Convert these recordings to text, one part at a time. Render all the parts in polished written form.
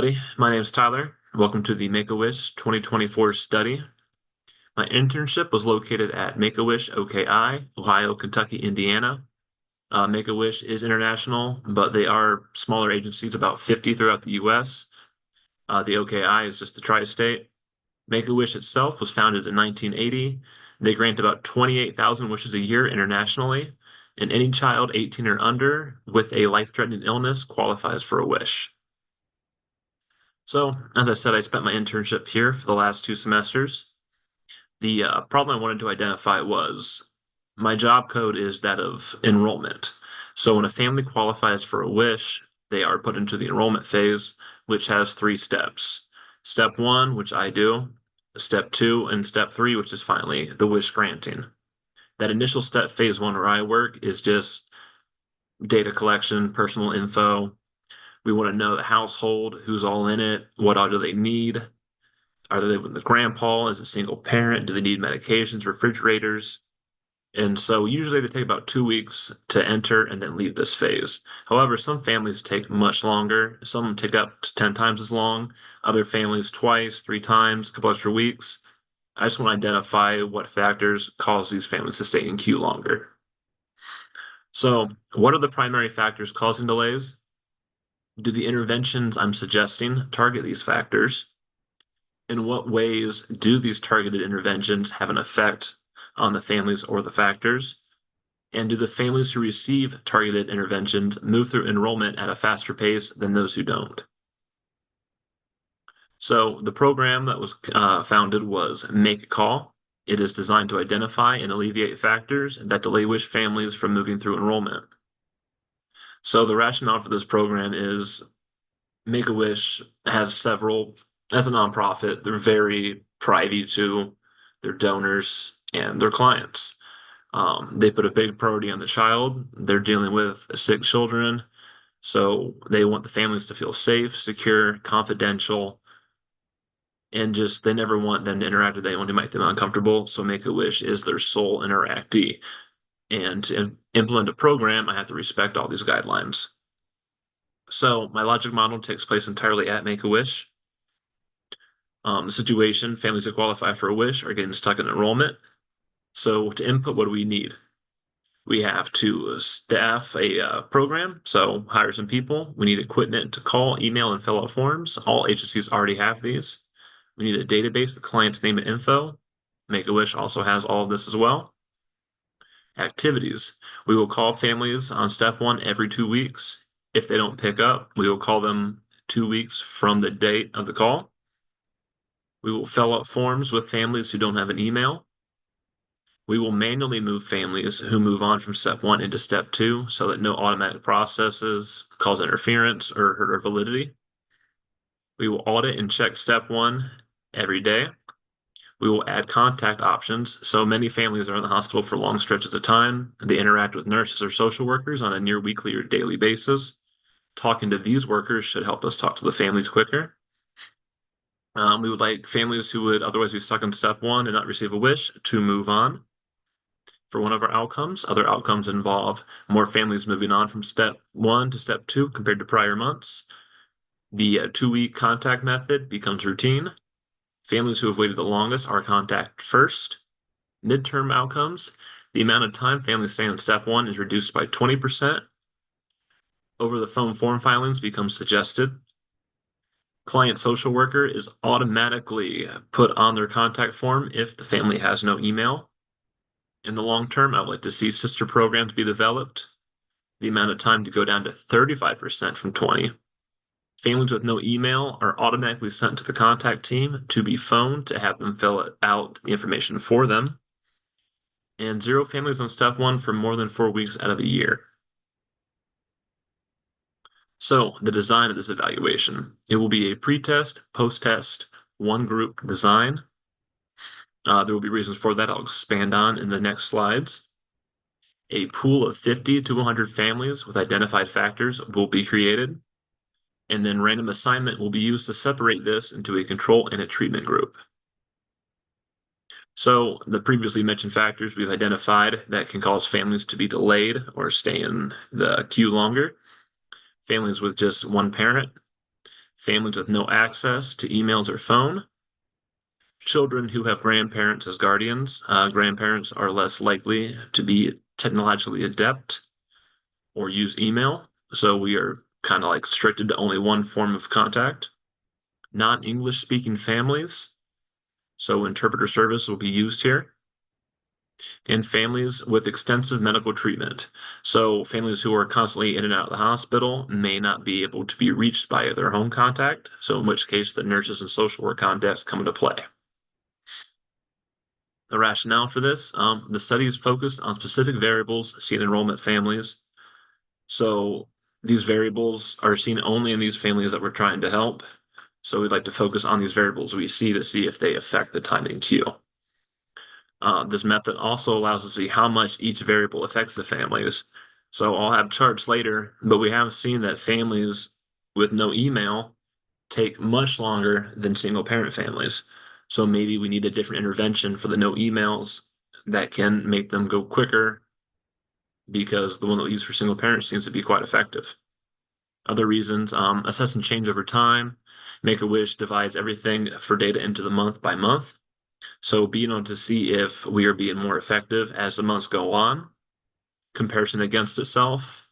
My name is Tyler. Welcome to the Make-A-Wish 2024 study. My internship was located at Make-A-Wish OKI, Ohio, Kentucky, Indiana. Make-A-Wish is international, but they are smaller agencies, about 50 throughout the U.S. The OKI is just the tri-state. Make-A-Wish itself was founded in 1980. They grant about 28,000 wishes a year internationally, and any child 18 or under with a life-threatening illness qualifies for a wish. So, as I said, I spent my internship here for the last 2 semesters. The problem I wanted to identify was my job code is that of enrollment. So, when a family qualifies for a wish, they are put into the enrollment phase, which has 3 steps. Step one, which I do, step two, and step three, which is finally the wish granting. That initial step, phase one, where I work, is just data collection, personal info. We want to know the household, who's all in it, what all do they need. Are they living with grandpa? Is it single parent? Do they need medications, refrigerators? And so usually they take about 2 weeks to enter and then leave this phase. However, some families take much longer. Some take up to 10 times as long. Other families twice, 3 times, a couple extra weeks. I just want to identify what factors cause these families to stay in queue longer. So, what are the primary factors causing delays? Do the interventions I'm suggesting target these factors? In what ways do these targeted interventions have an effect on the families or the factors? And do the families who receive targeted interventions move through enrollment at a faster pace than those who don't? So the program that was founded was Make a Call. It is designed to identify and alleviate factors that delay wish families from moving through enrollment. So the rationale for this program is Make-A-Wish has several, as a nonprofit, they're very privy to their donors and their clients. They put a big priority on the child. They're dealing with sick children, so they want the families to feel safe, secure, confidential, and just they never want them to interact with anyone who might feel uncomfortable. So Make-A-Wish is their sole interactee. And to implement a program, I have to respect all these guidelines. So my logic model takes place entirely at Make-A-Wish. The situation, families that qualify for a wish are getting stuck in enrollment. So to input, what do we need? We have to staff a program, so hire some people. We need equipment to call, email, and fill out forms. All agencies already have these. We need a database with clients' name and info. Make-A-Wish also has all of this as well. Activities. We will call families on step one every 2 weeks. If they don't pick up, we will call them 2 weeks from the date of the call. We will fill out forms with families who don't have an email. We will manually move families who move on from step one into step two so that no automatic processes cause interference or hurt our validity. We will audit and check step one every day. We will add contact options. So many families are in the hospital for long stretches of time. They interact with nurses or social workers on a near weekly or daily basis. Talking to these workers should help us talk to the families quicker. We would like families who would otherwise be stuck in step one and not receive a wish to move on. For one of our outcomes, other outcomes involve more families moving on from step one to step two compared to prior months. The 2 week contact method becomes routine. Families who have waited the longest are contacted first. Midterm outcomes, the amount of time families stay on step one is reduced by 20%. Over the phone form filings becomes suggested. Client social worker is automatically put on their contact form if the family has no email. In the long term, I would like to see sister programs be developed. The amount of time to go down to 35% from 20. Families with no email are automatically sent to the contact team to be phoned to have them fill out the information for them. And 0 families on step one for more than 4 weeks out of a year. So the design of this evaluation, it will be a pre-test, post-test, one group design. There will be reasons for that I'll expand on in the next slides. A pool of 50 to 100 families with identified factors will be created, and then random assignment will be used to separate this into a control and a treatment group. So the previously mentioned factors we've identified that can cause families to be delayed or stay in the queue longer. Families with just one parent, families with no access to emails or phone, children who have grandparents as guardians. Grandparents are less likely to be technologically adept or use email, so we are kind of like restricted to only one form of contact. Non-English speaking families, so interpreter service will be used here, and families with extensive medical treatment. So families who are constantly in and out of the hospital may not be able to be reached by their home contact, so in which case the nurses and social work contacts come into play. The rationale for this, the study is focused on specific variables seen in enrollment families. So these variables are seen only in these families that we're trying to help. So we'd like to focus on these variables we see to see if they affect the timing queue. This method also allows us to see how much each variable affects the families. So I'll have charts later, but we have seen that families with no email take much longer than single parent families. So maybe we need a different intervention for the no emails that can make them go quicker because the one that we use for single parents seems to be quite effective. Other reasons, assess and change over time. Make-A-Wish divides everything for data into the month by month. So being able to see if we are being more effective as the months go on. Comparison against itself.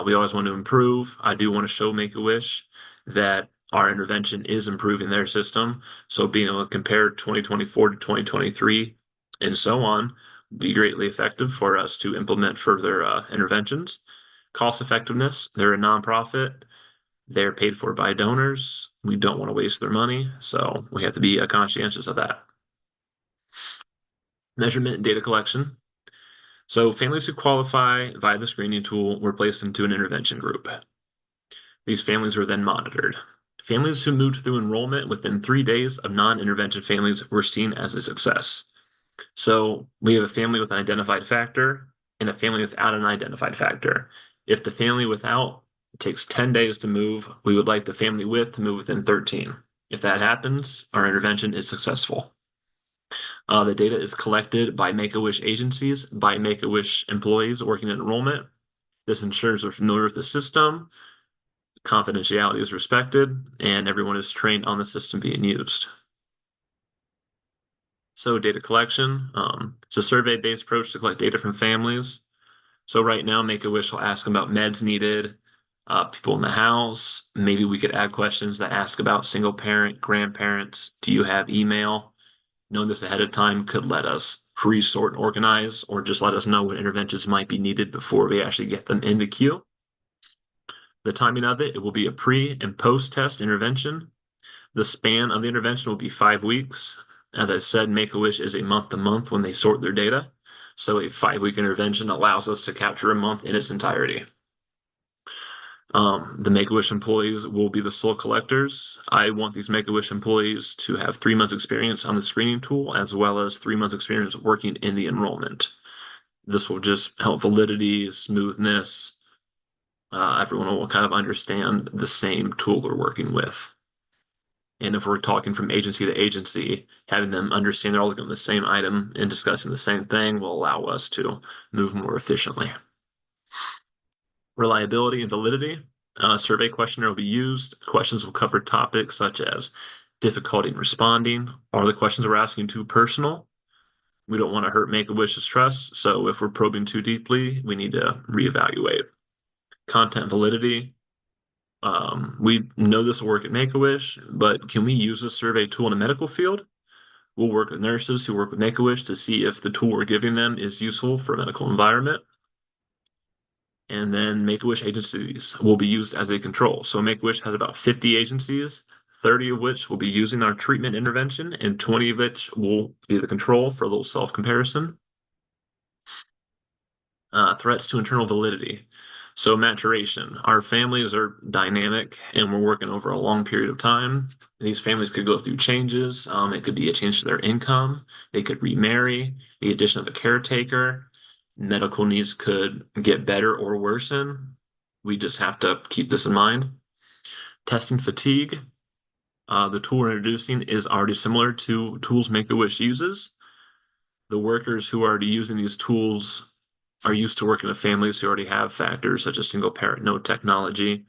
We always want to improve. I do want to show Make-A-Wish that our intervention is improving their system. So being able to compare 2024 to 2023 and so on be greatly effective for us to implement further interventions. Cost effectiveness. They're a nonprofit. They're paid for by donors. We don't want to waste their money, so we have to be conscientious of that. Measurement and data collection. So families who qualify via the screening tool were placed into an intervention group. These families were then monitored. Families who moved through enrollment within 3 days of non-intervention families were seen as a success. So we have a family with an identified factor and a family without an identified factor. If the family without takes 10 days to move, we would like the family with to move within 13. If that happens, our intervention is successful. The data is collected by Make-A-Wish agencies, by Make-A-Wish employees working in enrollment. This ensures they're familiar with the system, confidentiality is respected, and everyone is trained on the system being used. So data collection, it's a survey-based approach to collect data from families. So right now, Make-A-Wish will ask about meds needed, people in the house. Maybe we could add questions that ask about single parent, grandparents. Do you have email? Knowing this ahead of time could let us pre-sort and organize, or just let us know what interventions might be needed before we actually get them in the queue. The timing of it will be a pre and post-test intervention. The span of the intervention will be 5 weeks. As I said, Make-A-Wish is a month-to-month when they sort their data. So a 5-week intervention allows us to capture a month in its entirety. The Make-A-Wish employees will be the sole collectors. I want these Make-A-Wish employees to have 3 months experience on the screening tool, as well as 3 months experience working in the enrollment. This will just help validity, smoothness. Everyone will kind of understand the same tool they're working with. And if we're talking from agency to agency, having them understand they're all looking at the same item and discussing the same thing will allow us to move more efficiently. Reliability and validity. Survey questionnaire will be used. Questions will cover topics such as difficulty in responding. Are the questions we're asking too personal? We don't want to hurt Make-A-Wish's trust, so if we're probing too deeply, we need to reevaluate. Content validity. We know this will work at Make-A-Wish, but can we use this survey tool in a medical field? We'll work with nurses who work with Make-A-Wish to see if the tool we're giving them is useful for a medical environment. And then Make-A-Wish agencies will be used as a control. So Make-A-Wish has about 50 agencies, 30 of which will be using our treatment intervention, and 20 of which will be the control for a little self-comparison. Threats to internal validity. So maturation. Our families are dynamic and we're working over a long period of time. These families could go through changes. It could be a change to their income. They could remarry, the addition of a caretaker. Medical needs could get better or worsen. We just have to keep this in mind. Testing fatigue. The tool we're introducing is already similar to tools Make-A-Wish uses. The workers who are already using these tools are used to working with families who already have factors such as single parent, no technology.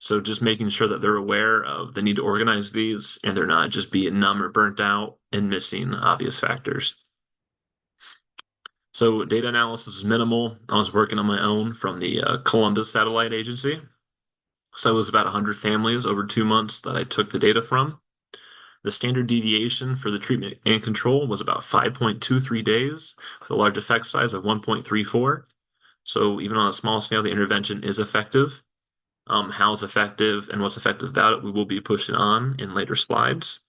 So just making sure that they're aware of the need to organize these and they're not just being numb or burnt out and missing obvious factors. So data analysis is minimal. I was working on my own from the Columbus Satellite Agency. So it was about 100 families over 2 months that I took the data from. The standard deviation for the treatment and control was about 5.23 days with a large effect size of 1.34. So even on a small scale, the intervention is effective. How it's effective and what's effective about it, we will be pushing on in later slides.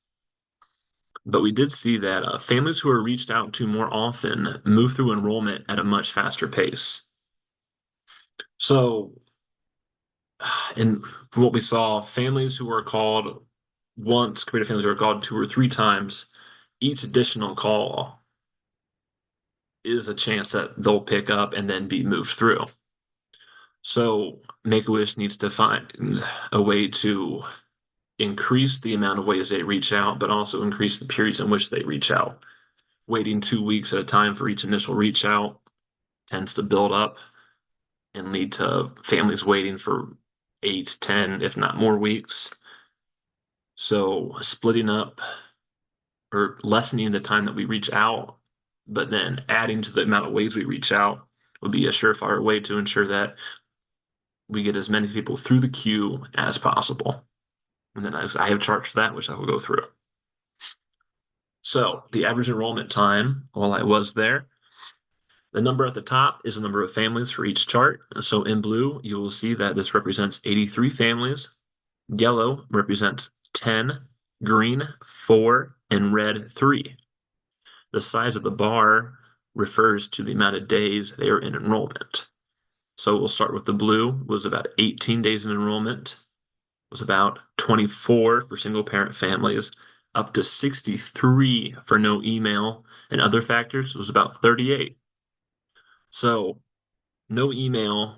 But we did see that families who are reached out to more often move through enrollment at a much faster pace. So, in what we saw, families who were called once compared to families who were called 2 or 3 times, each additional call is a chance that they'll pick up and then be moved through. So, Make-A-Wish needs to find a way to increase the amount of ways they reach out, but also increase the periods in which they reach out. Waiting 2 weeks at a time for each initial reach out tends to build up and lead to families waiting for 8, 10, if not more weeks. So splitting up or lessening the time that we reach out, but then adding to the amount of ways we reach out would be a surefire way to ensure that we get as many people through the queue as possible. And then I have charts for that, which I will go through. So the average enrollment time while I was there, the number at the top is the number of families for each chart. So in blue, you will see that this represents 83 families. Yellow represents 10, green 4, and red 3. The size of the bar refers to the amount of days they are in enrollment. So we'll start with the blue, was about 18 days in enrollment, was about 24 for single parent families, up to 63 for no email, and other factors was about 38. So no email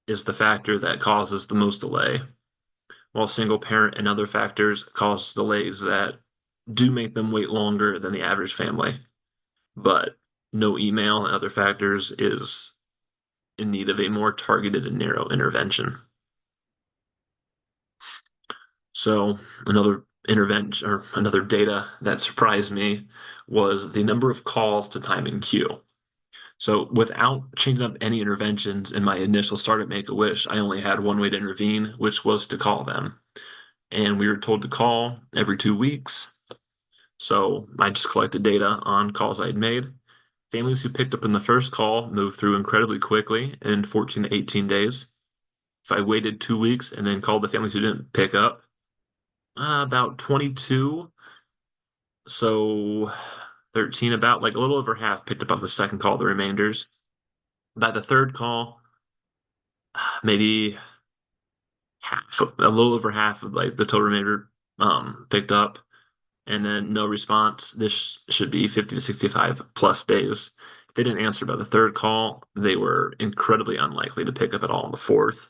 is the factor that causes the most delay, while single parent and other factors cause delays that do make them wait longer than the average family. But no email and other factors is in need of a more targeted and narrow intervention. So another intervention or another data that surprised me was the number of calls to time in queue. So without changing up any interventions in my initial start at Make-A-Wish, I only had one way to intervene, which was to call them. And we were told to call every 2 weeks. So I just collected data on calls I'd made. Families who picked up in the first call moved through incredibly quickly in 14 to 18 days. If I waited 2 weeks and then called the families who didn't pick up, about 22. So 13, about like a little over half picked up on the second call, the remainders. By the third call, maybe half, a little over half of like the total remainder picked up, and then no response. This should be 50 to 65 plus days. If they didn't answer by the third call, they were incredibly unlikely to pick up at all on the fourth.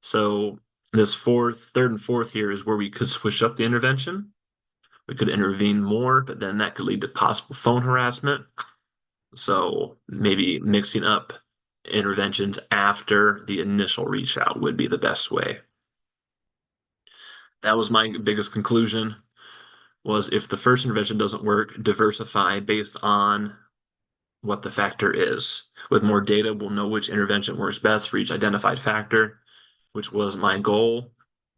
So this third and fourth here is where we could switch up the intervention. We could intervene more, but then that could lead to possible phone harassment. So maybe mixing up interventions after the initial reach out would be the best way. That was my biggest conclusion was if the first intervention doesn't work, diversify based on what the factor is. With more data, we'll know which intervention works best for each identified factor, which was my goal,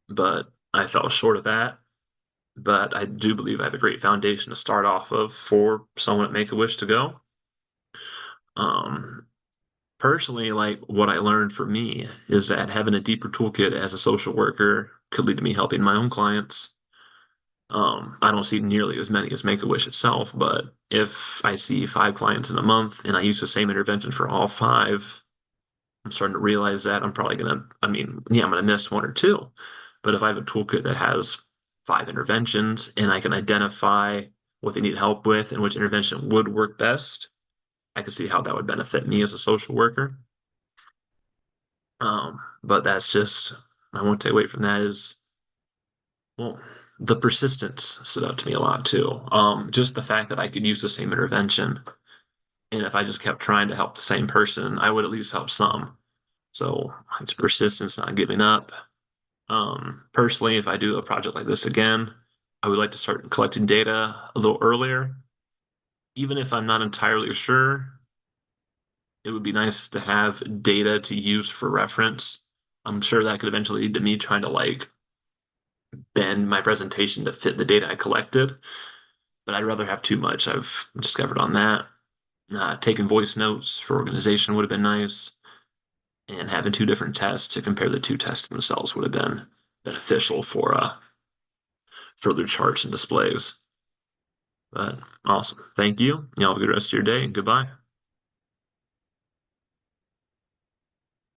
but I fell short of that. But I do believe I have a great foundation to start off of for someone at Make-A-Wish to go. Um, Personally, like what I learned for me is that having a deeper toolkit as a social worker could lead to me helping my own clients. I don't see nearly as many as Make-A-Wish itself, but if I see 5 clients in a month and I use the same intervention for all 5, I'm starting to realize that I'm probably gonna, I mean, yeah, I'm gonna miss 1 or 2. But if I have a toolkit that has 5 interventions and I can identify what they need help with and which intervention would work best, I can see how that would benefit me as a social worker. But that's just, I won't take away from that is, well, the persistence stood out to me a lot too. Just the fact that I could use the same intervention, and if I just kept trying to help the same person, I would at least help some. So it's persistence, not giving up. Personally, if I do a project like this again, I would like to start collecting data a little earlier. Even if I'm not entirely sure, it would be nice to have data to use for reference. I'm sure that could eventually lead to me trying to like bend my presentation to fit the data I collected, but I'd rather have too much. I've discovered on that. Taking voice notes for organization would have been nice, and having two different tests to compare the two tests themselves would have been beneficial for further charts and displays. But awesome. Thank you. Y'all have a good rest of your day and goodbye.